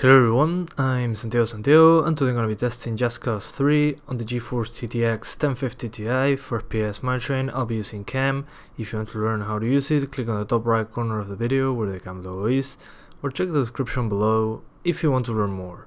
Hello everyone, I'm Santiago and today I'm going to be testing Just Cause 3 on the GeForce GTX 1050 Ti for FPS monitoring. I'll be using CAM. If you want to learn how to use it, click on the top right corner of the video where the CAM logo is, or check the description below if you want to learn more.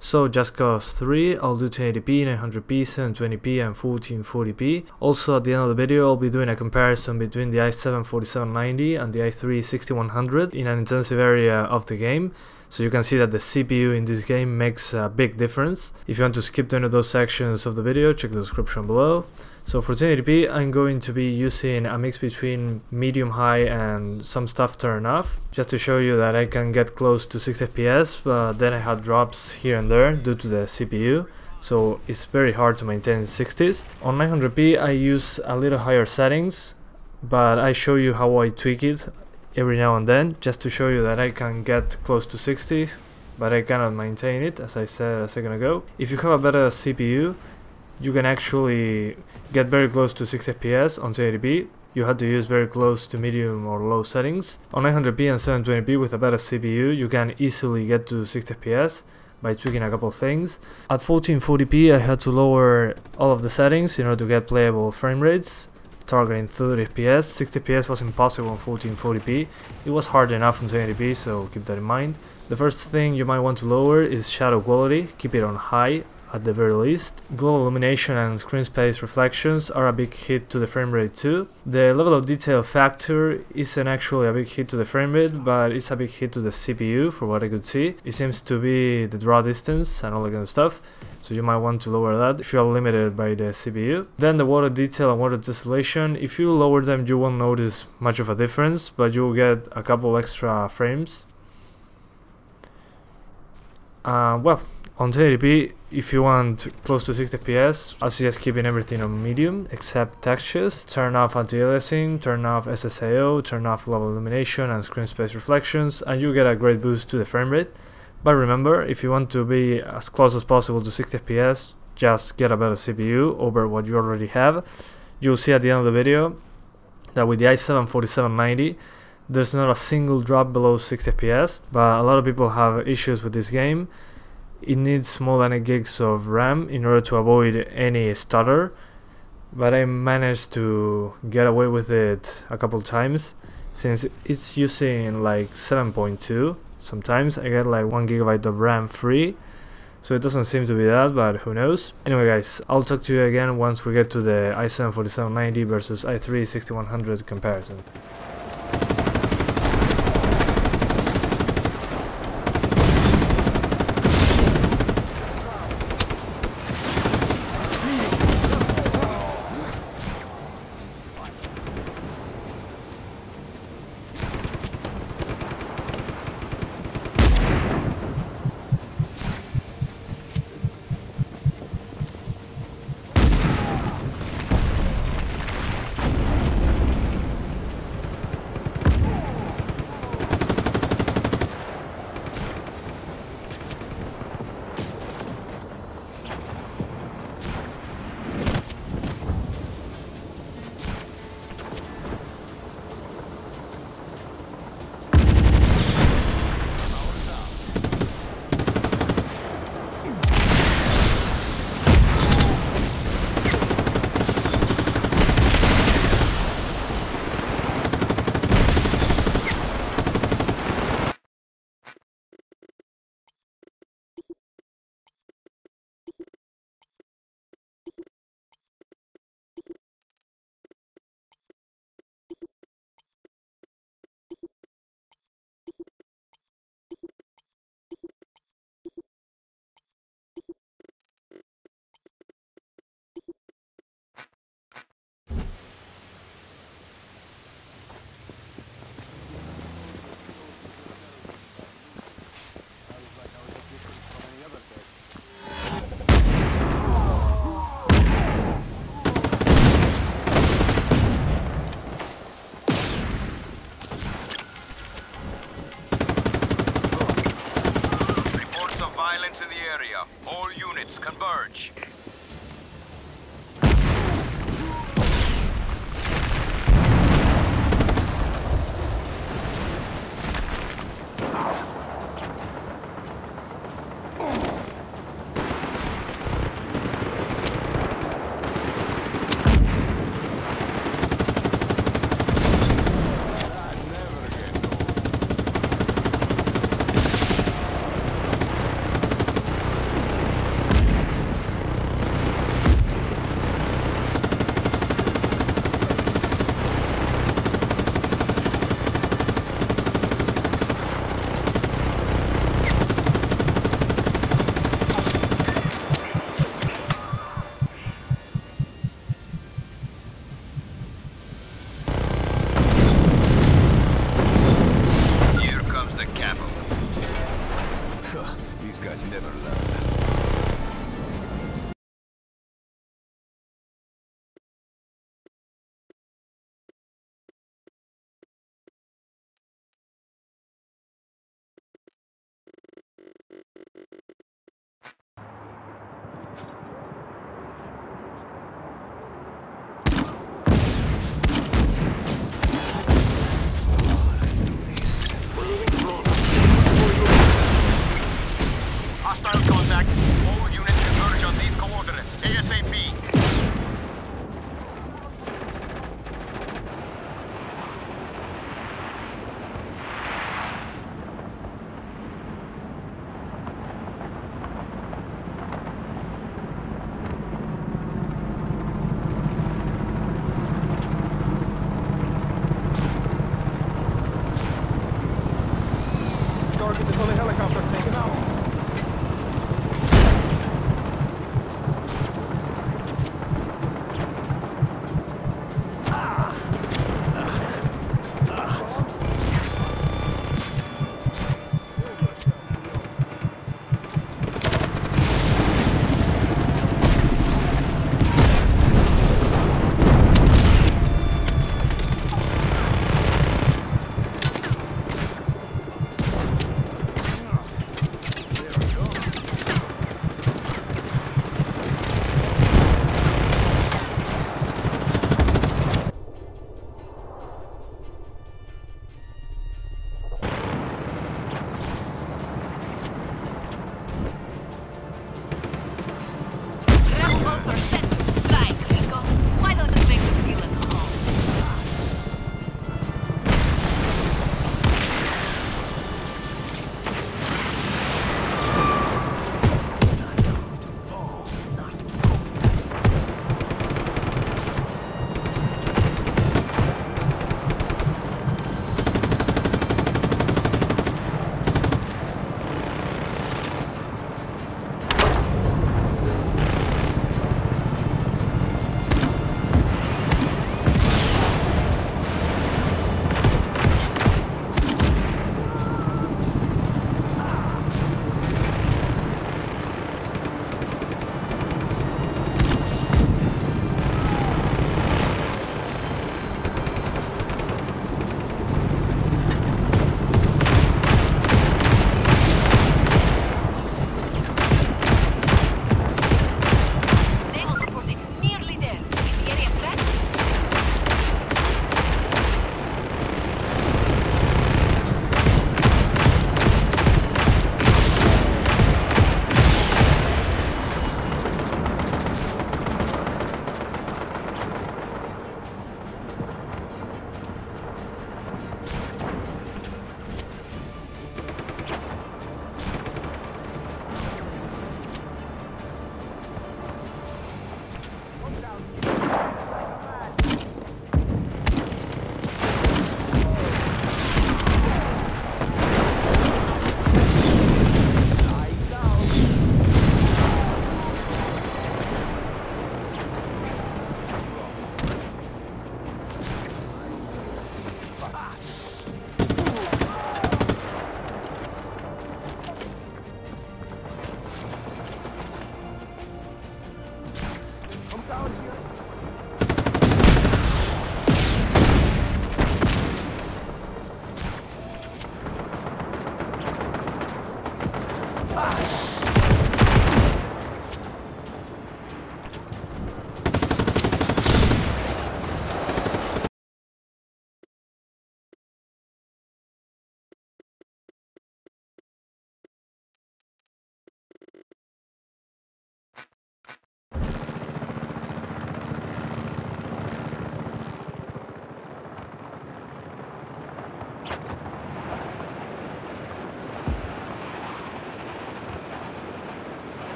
So Just Cause 3, I'll do 1080p, 900p, 720p and 1440p. Also at the end of the video I'll be doing a comparison between the i7-4790 and the i3-6100 in an intensive area of the game. So you can see that the CPU in this game makes a big difference. If you want to skip any of those sections of the video, check the description below. So for 1080p I'm going to be using a mix between medium high and some stuff turned off, just to show you that I can get close to 60 FPS, but then I had drops here and there due to the CPU, so it's very hard to maintain 60s. On 900p I use a little higher settings, but I show you how I tweak it every now and then, just to show you that I can get close to 60, but I cannot maintain it, as I said a second ago. If you have a better CPU, you can actually get very close to 60 FPS on 1080p. You have to use very close to medium or low settings. On 900p and 720p with a better CPU, you can easily get to 60 FPS by tweaking a couple things. At 1440p I had to lower all of the settings in order to get playable frame rates, targeting 30 FPS. 60 FPS was impossible on 1440p. It was hard enough on 1080p, so keep that in mind. The first thing you might want to lower is shadow quality. Keep it on high at the very least. Global illumination and screen space reflections are a big hit to the frame rate too. The level of detail factor isn't actually a big hit to the frame rate, but it's a big hit to the CPU for what I could see. It seems to be the draw distance and all that kind of stuff, so you might want to lower that if you are limited by the CPU. Then the water detail and water tessellation, if you lower them you won't notice much of a difference, but you will get a couple extra frames. Well, on 1080p, if you want close to 60 FPS, I suggest keeping everything on medium except textures. Turn off anti-aliasing, turn off SSIO, turn off global illumination and screen space reflections, and you get a great boost to the frame rate. But remember, if you want to be as close as possible to 60 FPS, just get a better CPU over what you already have. You'll see at the end of the video that with the i7-4790, there's not a single drop below 60 FPS, but a lot of people have issues with this game. It needs more than 8 gigs of RAM in order to avoid any stutter, but I managed to get away with it a couple times, since it's using like 7.2. Sometimes I get like 1 GB of RAM free, so it doesn't seem to be that, but who knows. Anyway guys, I'll talk to you again once we get to the i7-4790 versus i3-6100 comparison. In the area. All units converge. These guys never learn. Hostile contact. All units converge on these coordinates. ASAP. Target is on the helicopter. Take him out.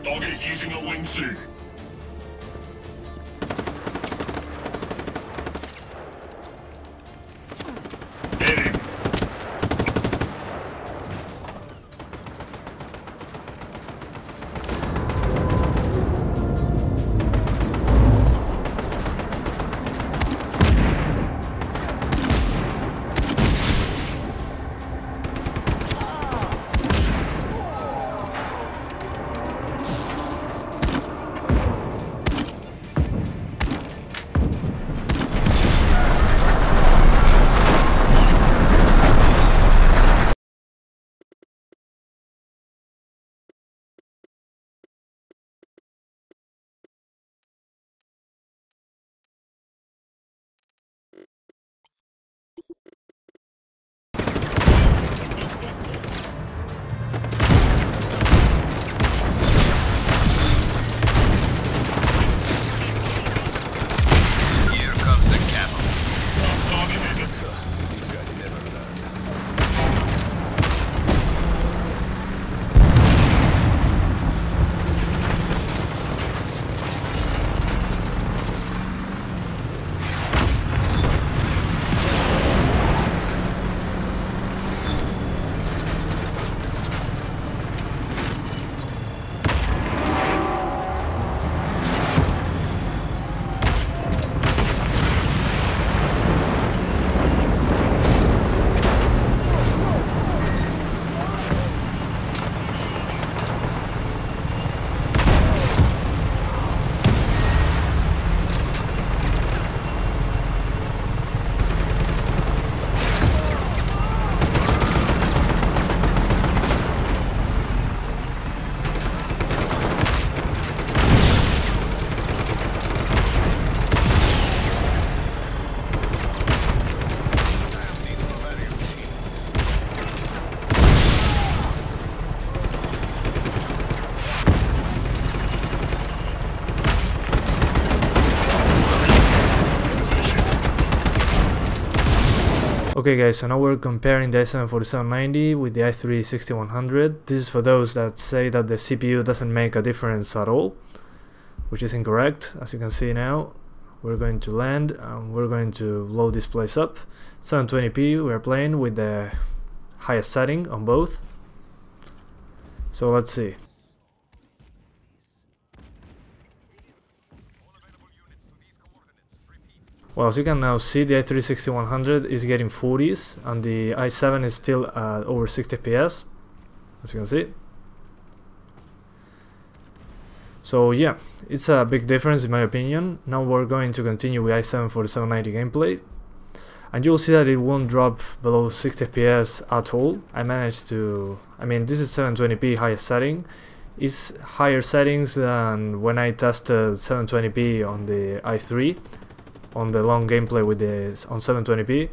Target's using a wingsuit. Hit him. Here comes the cavalry. These guys never learn. Okay guys, so now we're comparing the i7-4790 with the i3-6100. This is for those that say that the CPU doesn't make a difference at all, which is incorrect. As you can see now, we're going to land and we're going to load this place up. 720p, we're playing with the highest setting on both. So let's see. Well, as you can now see, the i3-6100 is getting 40s and the i7 is still at over 60 FPS, as you can see. So yeah, it's a big difference in my opinion. Now we're going to continue with i7-4790 gameplay, and you'll see that it won't drop below 60 FPS at all. This is 720p highest setting. It's higher settings than when I tested 720p on the i3. On the long gameplay with this on 720p,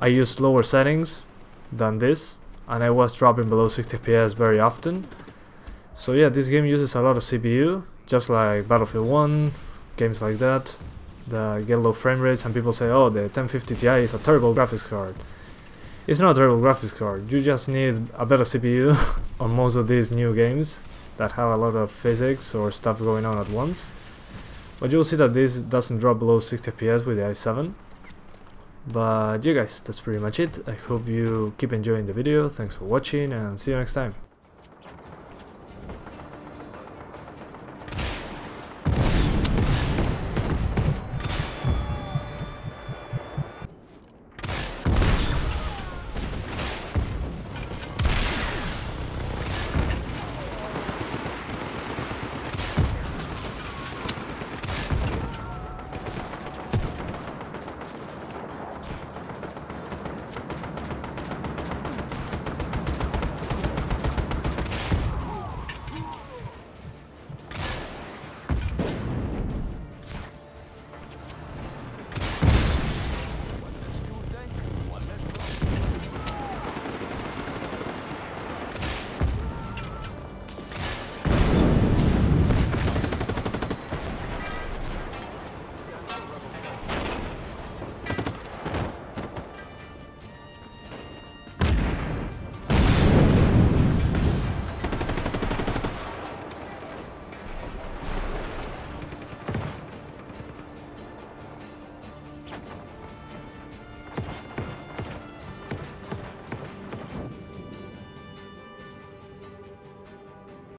I used lower settings than this, and I was dropping below 60 FPS very often. So yeah, this game uses a lot of CPU, just like Battlefield 1, games like that, that get low frame rates, and people say, oh, the 1050 Ti is a terrible graphics card. It's not a terrible graphics card, you just need a better CPU on most of these new games that have a lot of physics or stuff going on at once. But you'll see that this doesn't drop below 60 FPS with the i7. But yeah guys, that's pretty much it. I hope you keep enjoying the video. Thanks for watching and see you next time.